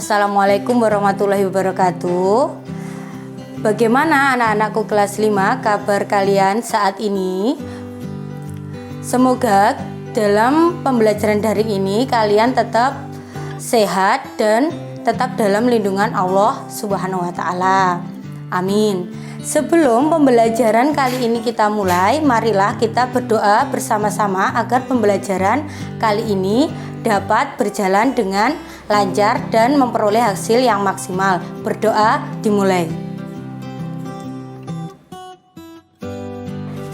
Assalamualaikum warahmatullahi wabarakatuh. Bagaimana anak-anakku kelas 5 kabar kalian saat ini? Semoga dalam pembelajaran daring ini kalian tetap sehat dan tetap dalam lindungan Allah Subhanahu wa taala. Amin. Sebelum pembelajaran kali ini kita mulai, marilah kita berdoa bersama-sama agar pembelajaran kali ini dapat berjalan dengan lancar dan memperoleh hasil yang maksimal. Berdoa dimulai.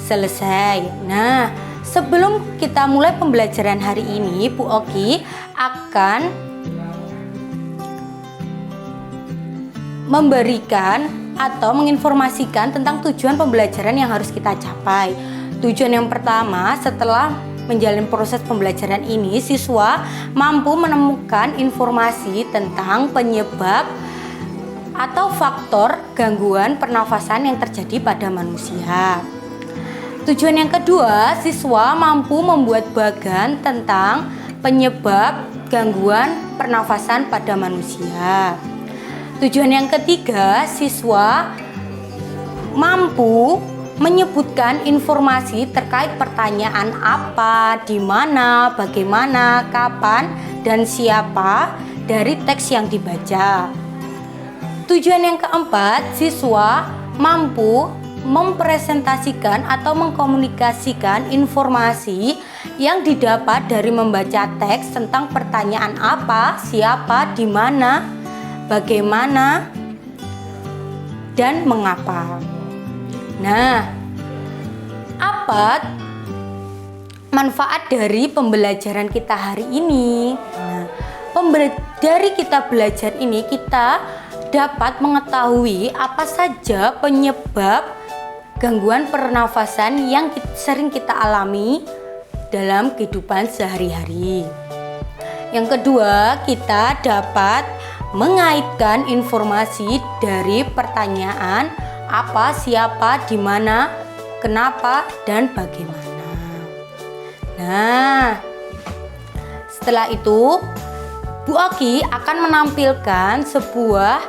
Selesai. Nah, sebelum kita mulai pembelajaran hari ini, Bu Oki akan memberikan atau menginformasikan tentang tujuan pembelajaran yang harus kita capai. Tujuan yang pertama, setelah menjalani proses pembelajaran ini, siswa mampu menemukan informasi tentang penyebab atau faktor gangguan pernafasan yang terjadi pada manusia. Tujuan yang kedua, siswa mampu membuat bagan tentang penyebab gangguan pernafasan pada manusia. Tujuan yang ketiga, siswa mampu menyebutkan informasi terkait pertanyaan apa, di mana, bagaimana, kapan, dan siapa dari teks yang dibaca. Tujuan yang keempat, siswa mampu mempresentasikan atau mengkomunikasikan informasi yang didapat dari membaca teks tentang pertanyaan apa, siapa, di mana, bagaimana, dan mengapa. Nah, apa manfaat dari pembelajaran kita hari ini? Nah, dari kita belajar ini kita dapat mengetahui apa saja penyebab gangguan pernafasan yang sering kita alami dalam kehidupan sehari-hari. Yang kedua, kita dapat mengaitkan informasi dari pertanyaan apa, siapa, di mana, kenapa, dan bagaimana. Nah, setelah itu Bu Oki akan menampilkan sebuah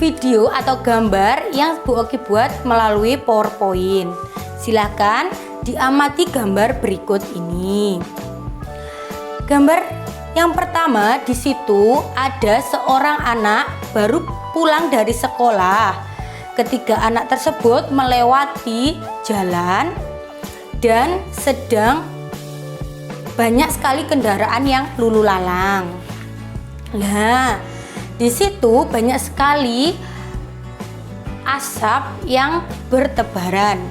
video atau gambar yang Bu Oki buat melalui PowerPoint. Silahkan diamati gambar berikut ini. Gambar yang pertama, di situ ada seorang anak baru pulang dari sekolah. Ketiga anak tersebut melewati jalan dan sedang banyak sekali kendaraan yang lulu lalang. Nah, di situ banyak sekali asap yang bertebaran.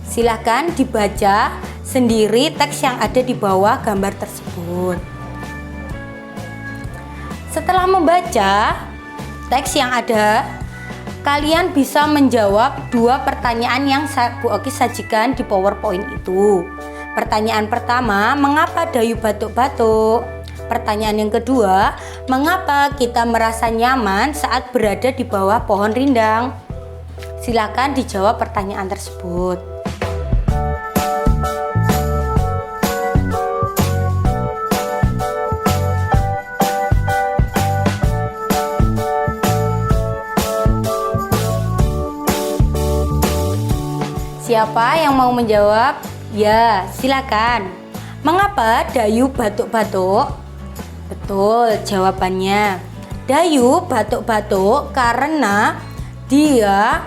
Silahkan dibaca sendiri teks yang ada di bawah gambar tersebut. Setelah membaca teks yang ada, kalian bisa menjawab dua pertanyaan yang Bu Oki sajikan di PowerPoint itu. Pertanyaan pertama, mengapa Dayu batuk-batuk? Pertanyaan yang kedua, mengapa kita merasa nyaman saat berada di bawah pohon rindang? Silakan dijawab pertanyaan tersebut. Siapa yang mau menjawab? Ya, silakan. Mengapa Dayu batuk-batuk? Betul jawabannya. Dayu batuk-batuk karena dia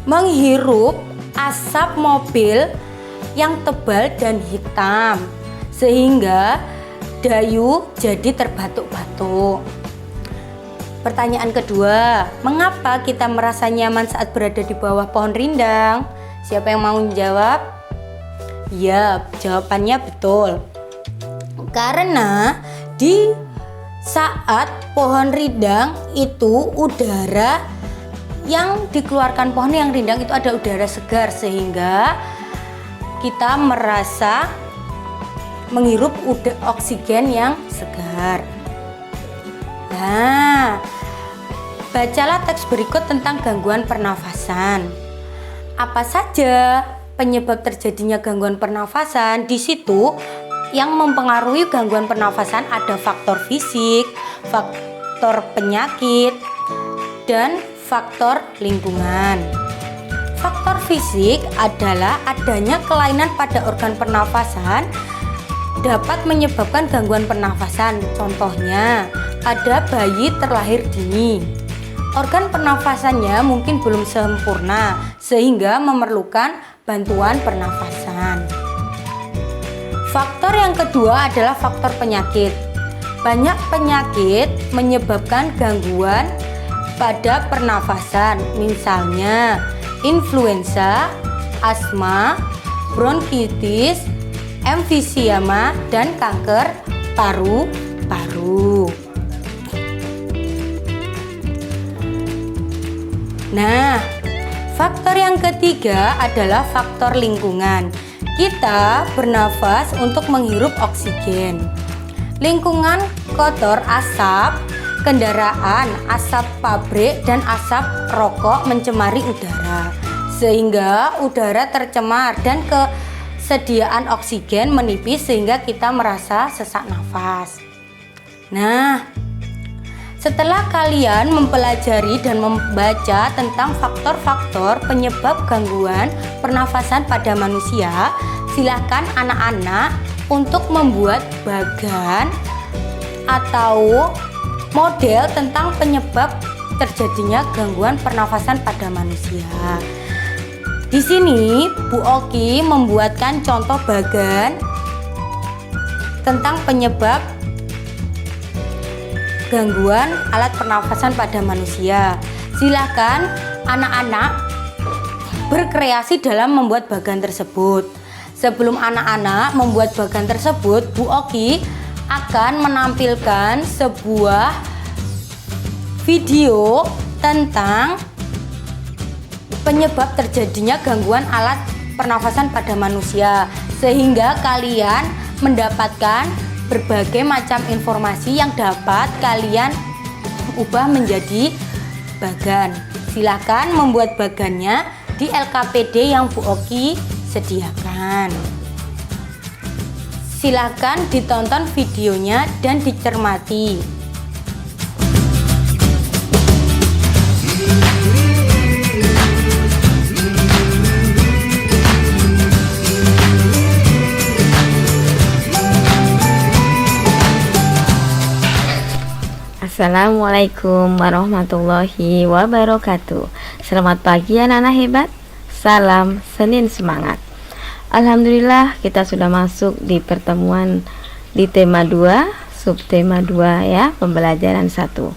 menghirup asap mobil yang tebal dan hitam, sehingga Dayu jadi terbatuk-batuk. Pertanyaan kedua, mengapa kita merasa nyaman saat berada di bawah pohon rindang? Siapa yang mau menjawab? Ya, jawabannya betul. Karena di saat pohon rindang itu udara yang dikeluarkan pohon yang rindang itu ada udara segar, sehingga kita merasa menghirup oksigen yang segar. Nah, bacalah teks berikut tentang gangguan pernafasan. Apa saja penyebab terjadinya gangguan pernafasan? Di situ yang mempengaruhi gangguan pernafasan ada faktor fisik, faktor penyakit, dan faktor lingkungan. Faktor fisik adalah adanya kelainan pada organ pernafasan dapat menyebabkan gangguan pernafasan. Contohnya, ada bayi terlahir dini. Organ pernafasannya mungkin belum sempurna sehingga memerlukan bantuan pernafasan. Faktor yang kedua adalah faktor penyakit. Banyak penyakit menyebabkan gangguan pada pernafasan, misalnya influenza, asma, bronkitis, emfisema, dan kanker paru-paru. Nah, faktor yang ketiga adalah faktor lingkungan. Kita bernafas untuk menghirup oksigen. Lingkungan kotor, asap kendaraan, asap pabrik, dan asap rokok mencemari udara, sehingga udara tercemar dan kesediaan oksigen menipis sehingga kita merasa sesak nafas. Nah, setelah kalian mempelajari dan membaca tentang faktor-faktor penyebab gangguan pernafasan pada manusia, silakan anak-anak untuk membuat bagan atau model tentang penyebab terjadinya gangguan pernafasan pada manusia. Di sini Bu Oki membuatkan contoh bagan tentang penyebab gangguan alat pernafasan pada manusia. Silakan anak-anak berkreasi dalam membuat bagan tersebut. Sebelum anak-anak membuat bagan tersebut, Bu Oki akan menampilkan sebuah video tentang penyebab terjadinya gangguan alat pernafasan pada manusia, sehingga kalian mendapatkan berbagai macam informasi yang dapat kalian ubah menjadi bagan. Silakan membuat bagannya di LKPD yang Bu Oki sediakan. Silakan ditonton videonya dan dicermati. Assalamualaikum warahmatullahi wabarakatuh. Selamat pagi anak-anak hebat. Salam Senin Semangat. Alhamdulillah kita sudah masuk di pertemuan di tema 2, subtema 2 ya, pembelajaran 1.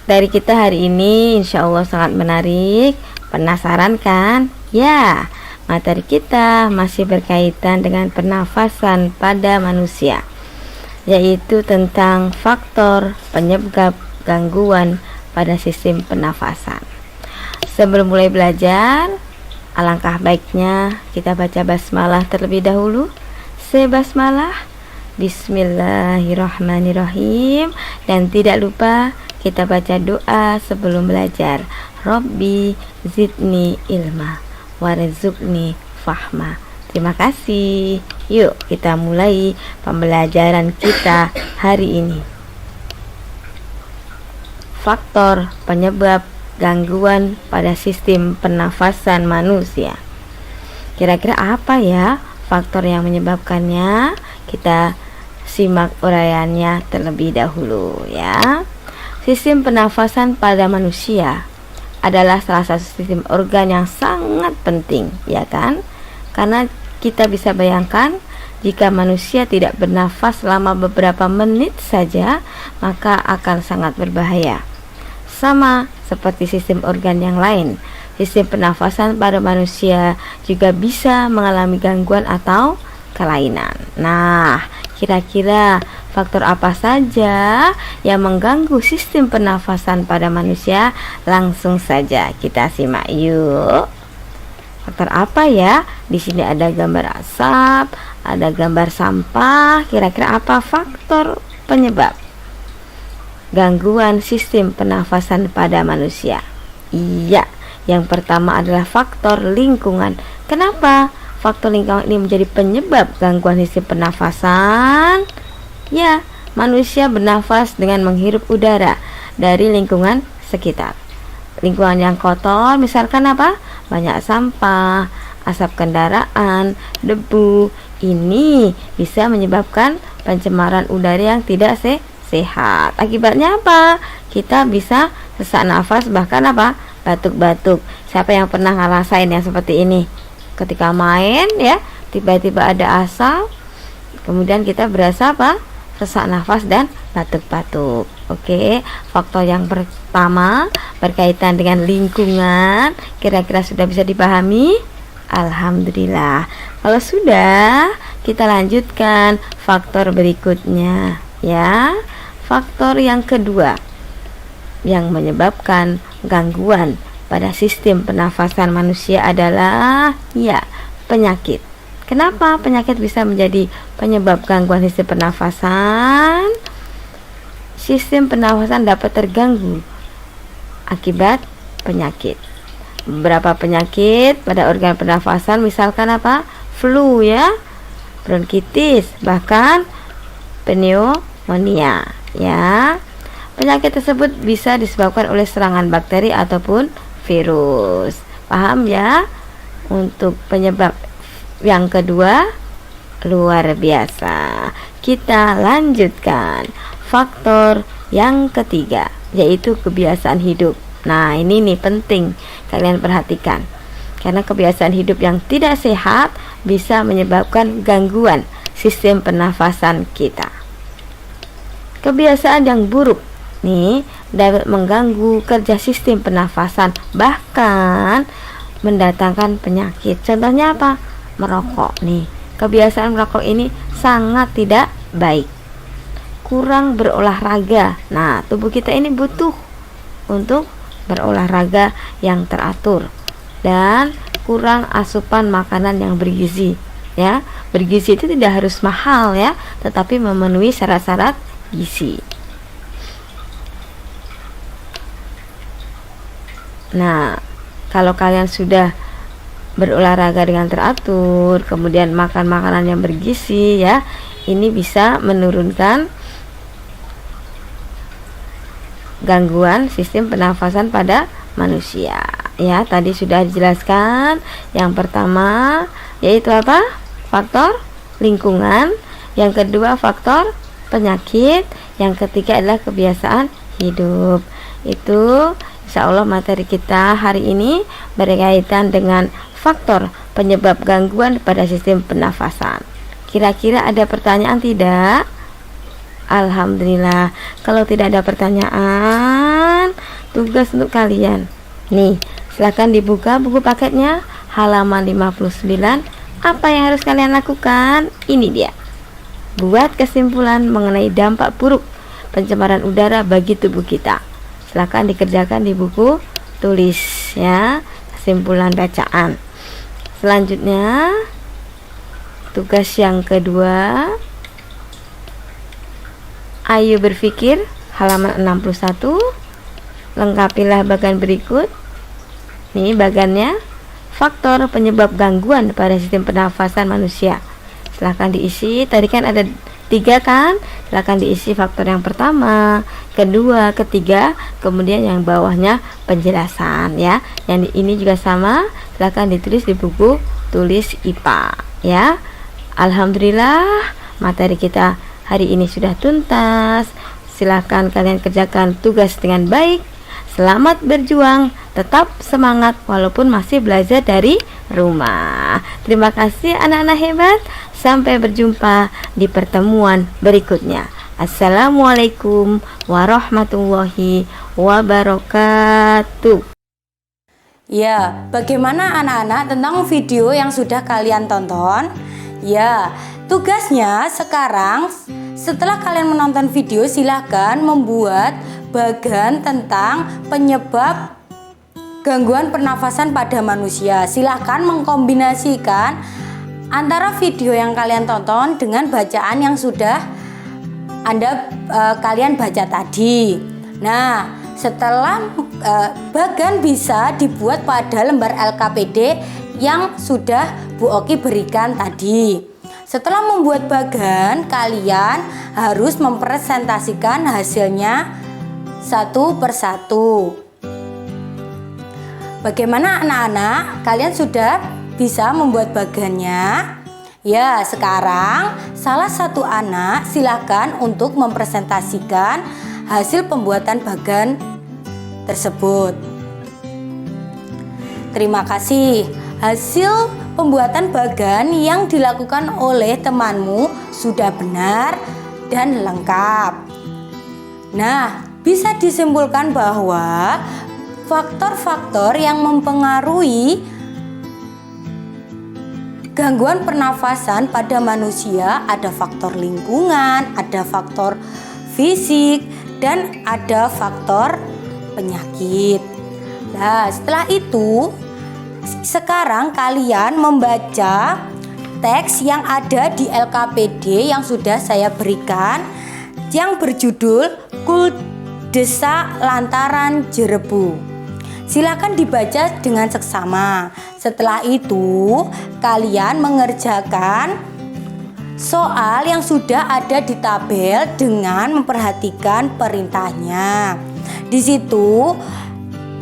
Dari kita hari ini insya Allah sangat menarik. Penasaran kan? Ya, materi kita masih berkaitan dengan pernafasan pada manusia, yaitu tentang faktor penyebab gangguan pada sistem pernafasan. Sebelum mulai belajar, alangkah baiknya kita baca basmalah terlebih dahulu. Sebasmalah, bismillahirrahmanirrahim. Dan tidak lupa kita baca doa sebelum belajar. Robbi zidni ilma warzuqni fahma. Terima kasih. Yuk kita mulai pembelajaran kita hari ini. Faktor penyebab gangguan pada sistem pernafasan manusia. Kira-kira apa ya faktor yang menyebabkannya? Kita simak uraiannya terlebih dahulu ya. Sistem pernafasan pada manusia adalah salah satu sistem organ yang sangat penting, ya kan? Karena kita bisa bayangkan jika manusia tidak bernafas selama beberapa menit saja, maka akan sangat berbahaya. Sama seperti sistem organ yang lain, sistem pernafasan pada manusia juga bisa mengalami gangguan atau kelainan. Nah, kira-kira faktor apa saja yang mengganggu sistem pernafasan pada manusia? Langsung saja kita simak yuk. Faktor apa ya? Di sini ada gambar asap, ada gambar sampah. Kira-kira apa faktor penyebab gangguan sistem pernafasan pada manusia? Iya, yang pertama adalah faktor lingkungan. Kenapa? faktor lingkungan ini menjadi penyebab gangguan sistem pernafasan? Ya, manusia bernafas dengan menghirup udara dari lingkungan sekitar. Lingkungan yang kotor misalkan apa? Banyak sampah, asap kendaraan, debu. Ini bisa menyebabkan pencemaran udara yang tidak sehat. Akibatnya apa? Kita bisa sesak nafas, bahkan apa? Batuk-batuk. Siapa yang pernah ngerasain yang seperti ini? Ketika main ya, tiba-tiba ada asap, kemudian kita berasa apa? Sesak nafas dan batuk-batuk. Oke, faktor yang pertama berkaitan dengan lingkungan, kira-kira sudah bisa dipahami? Alhamdulillah. Kalau sudah, kita lanjutkan faktor berikutnya ya. Faktor yang kedua yang menyebabkan gangguan pada sistem pernafasan manusia adalah ya, penyakit. Kenapa penyakit bisa menjadi penyebab gangguan sistem pernafasan? Sistem pernafasan dapat terganggu akibat penyakit. Beberapa penyakit pada organ pernafasan misalkan apa? Flu ya, bronkitis, bahkan pneumonia ya. Penyakit tersebut bisa disebabkan oleh serangan bakteri ataupun virus. Paham ya? Untuk penyebab yang kedua luar biasa. Kita lanjutkan faktor yang ketiga, yaitu kebiasaan hidup. Nah, ini nih penting kalian perhatikan. Karena kebiasaan hidup yang tidak sehat bisa menyebabkan gangguan sistem pernafasan kita. Kebiasaan yang buruk nih dapat mengganggu kerja sistem pernafasan, bahkan mendatangkan penyakit. Contohnya apa? Merokok nih. Kebiasaan merokok ini sangat tidak baik. Kurang berolahraga. Nah, tubuh kita ini butuh untuk berolahraga yang teratur, dan kurang asupan makanan yang bergizi ya. Bergizi itu tidak harus mahal ya, tetapi memenuhi syarat-syarat gizi. Nah, kalau kalian sudah berolahraga dengan teratur, kemudian makan makanan yang bergizi ya, ini bisa menurunkan gangguan sistem pernafasan pada manusia ya. Tadi sudah dijelaskan. Yang pertama yaitu apa? Faktor lingkungan. Yang kedua faktor penyakit. Yang ketiga adalah kebiasaan hidup. Itu insya Allah materi kita hari ini berkaitan dengan faktor penyebab gangguan pada sistem pernafasan. Kira-kira ada pertanyaan tidak? Alhamdulillah. Kalau tidak ada pertanyaan, tugas untuk kalian nih, silahkan dibuka buku paketnya halaman 59. Apa yang harus kalian lakukan? Ini dia. Buat kesimpulan mengenai dampak buruk pencemaran udara bagi tubuh kita. Silahkan dikerjakan di buku tulis ya, kesimpulan bacaan. Selanjutnya tugas yang kedua, ayo berpikir halaman 61. Lengkapilah bagan berikut. Nih bagannya, faktor penyebab gangguan pada sistem pernafasan manusia. Silahkan diisi. Tadi kan ada 3 kan? Silahkan diisi faktor yang pertama, kedua, ketiga, kemudian yang bawahnya penjelasan ya. Yang ini juga sama, silahkan ditulis di buku tulis IPA ya. Alhamdulillah materi kita hari ini sudah tuntas. Silahkan kalian kerjakan tugas dengan baik. Selamat berjuang, tetap semangat walaupun masih belajar dari rumah. Terima kasih anak-anak hebat. Sampai berjumpa di pertemuan berikutnya. Assalamualaikum warahmatullahi wabarakatuh. Ya, bagaimana anak-anak tentang video yang sudah kalian tonton? Ya, tugasnya sekarang setelah kalian menonton video, silahkan membuat bagan tentang penyebab gangguan pernafasan pada manusia. Silahkan mengkombinasikan antara video yang kalian tonton dengan bacaan yang sudah kalian baca tadi. Nah, setelah bagan bisa dibuat pada lembar LKPD yang sudah Bu Oki berikan tadi. Setelah membuat bagan, kalian harus mempresentasikan hasilnya satu persatu. Bagaimana anak-anak? Kalian sudah bisa membuat bagannya? Ya, sekarang salah satu anak silakan untuk mempresentasikan hasil pembuatan bagan tersebut. Terima kasih. Hasil pembuatan bagan yang dilakukan oleh temanmu sudah benar dan lengkap. Nah, bisa disimpulkan bahwa faktor-faktor yang mempengaruhi gangguan pernafasan pada manusia ada faktor lingkungan, ada faktor fisik, dan ada faktor penyakit. Nah, setelah itu sekarang kalian membaca teks yang ada di LKPD yang sudah saya berikan yang berjudul Desa Lantaran Jerebu. Silakan dibaca dengan seksama. Setelah itu, kalian mengerjakan soal yang sudah ada di tabel dengan memperhatikan perintahnya. Di situ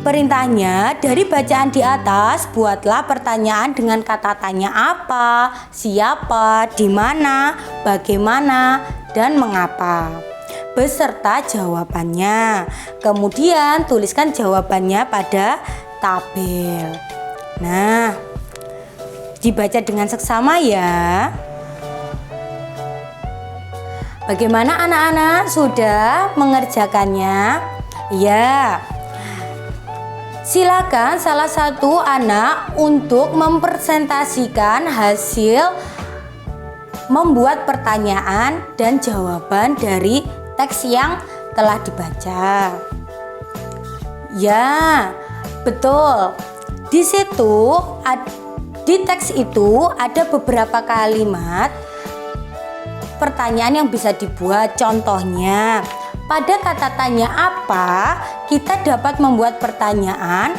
perintahnya dari bacaan di atas, buatlah pertanyaan dengan kata tanya apa, siapa, di mana, bagaimana, dan mengapa, beserta jawabannya. Kemudian tuliskan jawabannya pada tabel. Nah, dibaca dengan seksama ya. Bagaimana anak-anak, sudah mengerjakannya? Ya. Silakan salah satu anak untuk mempresentasikan hasil membuat pertanyaan dan jawaban dari teks yang telah dibaca. Ya, betul. Di situ, di teks itu ada beberapa kalimat pertanyaan yang bisa dibuat. Contohnya, pada kata tanya apa, kita dapat membuat pertanyaan,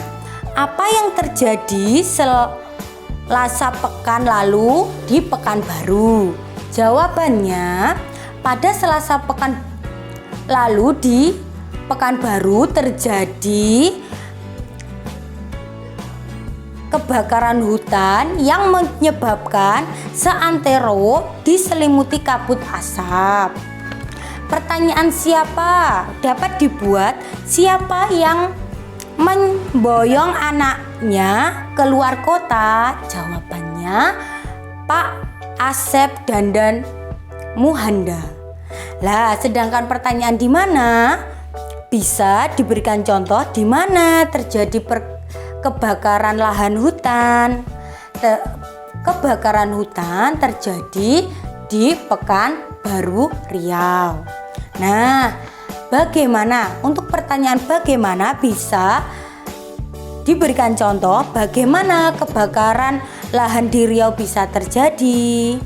apa yang terjadi Selasa pekan lalu di Pekanbaru? Jawabannya, pada Selasa pekan lalu di Pekanbaru terjadi kebakaran hutan yang menyebabkan seantero diselimuti kabut asap. Pertanyaan siapa dapat dibuat, siapa yang memboyong anaknya keluar kota? Jawabannya Pak Asep Dandan Muhanda. Lah, sedangkan pertanyaan di mana? Bisa diberikan contoh di mana terjadi kebakaran lahan hutan. Kebakaran hutan terjadi di Pekanbaru, Riau. Nah, bagaimana? Untuk pertanyaan bagaimana bisa diberikan contoh bagaimana kebakaran lahan di Riau bisa terjadi.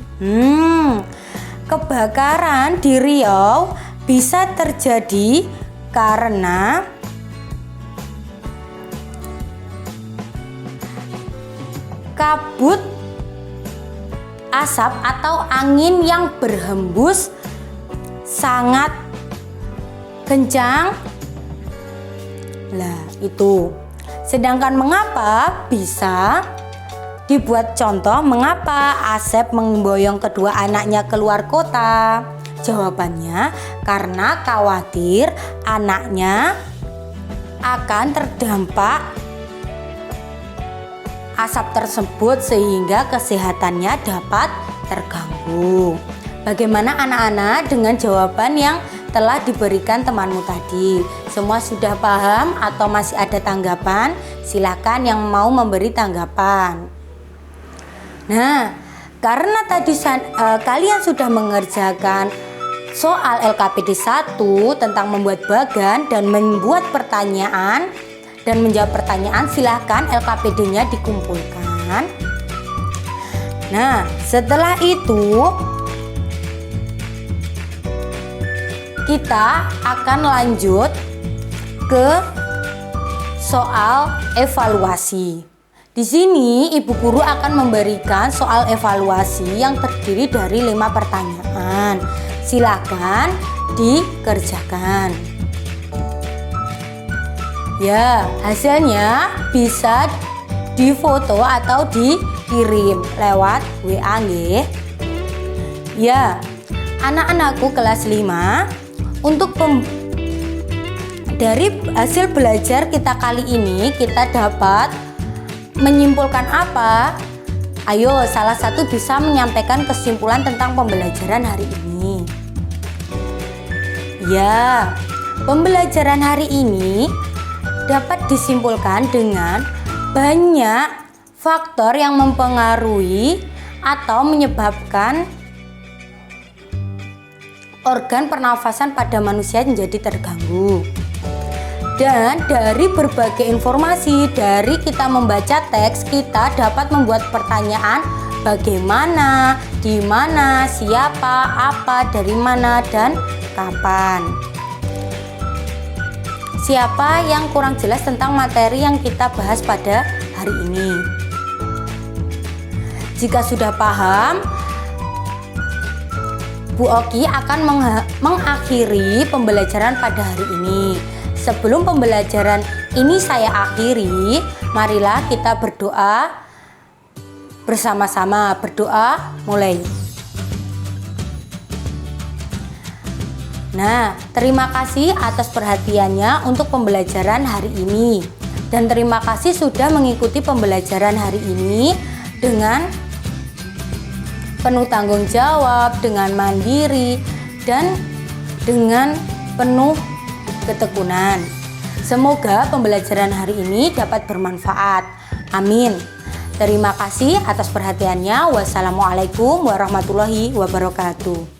Kebakaran di Riau bisa terjadi karena kabut asap atau angin yang berhembus sangat kencang. Lah, itu. Sedangkan mengapa bisa dibuat contoh, mengapa Asep memboyong kedua anaknya keluar kota? Jawabannya karena khawatir anaknya akan terdampak asap tersebut sehingga kesehatannya dapat terganggu. Bagaimana anak-anak dengan jawaban yang telah diberikan temanmu tadi? Semua sudah paham atau masih ada tanggapan? Silakan yang mau memberi tanggapan. Nah, karena tadi kalian sudah mengerjakan soal LKPD 1 tentang membuat bagan dan membuat pertanyaan dan menjawab pertanyaan, silahkan LKPD-nya dikumpulkan. Nah, setelah itu kita akan lanjut ke soal evaluasi. Di sini ibu guru akan memberikan soal evaluasi yang terdiri dari 5 pertanyaan. Silakan dikerjakan. Ya, hasilnya bisa difoto atau dikirim lewat WA nggih. Ya, anak-anakku kelas 5, untuk dari hasil belajar kita kali ini kita dapat menyimpulkan apa? Ayo, salah satu bisa menyampaikan kesimpulan tentang pembelajaran hari ini. Ya, pembelajaran hari ini dapat disimpulkan dengan banyak faktor yang mempengaruhi atau menyebabkan organ pernafasan pada manusia menjadi terganggu. Dan dari berbagai informasi, dari kita membaca teks, kita dapat membuat pertanyaan bagaimana, di mana, siapa, apa, dari mana, dan kapan. Siapa yang kurang jelas tentang materi yang kita bahas pada hari ini? Jika sudah paham, Bu Oki akan mengakhiri pembelajaran pada hari ini. Sebelum pembelajaran ini saya akhiri, marilah kita berdoa bersama-sama. Berdoa mulai. Nah, terima kasih atas perhatiannya untuk pembelajaran hari ini. Dan terima kasih sudah mengikuti pembelajaran hari ini dengan penuh tanggung jawab, dengan mandiri, dan dengan penuh ketekunan. Semoga pembelajaran hari ini dapat bermanfaat. Amin. Terima kasih atas perhatiannya. Wassalamualaikum warahmatullahi wabarakatuh.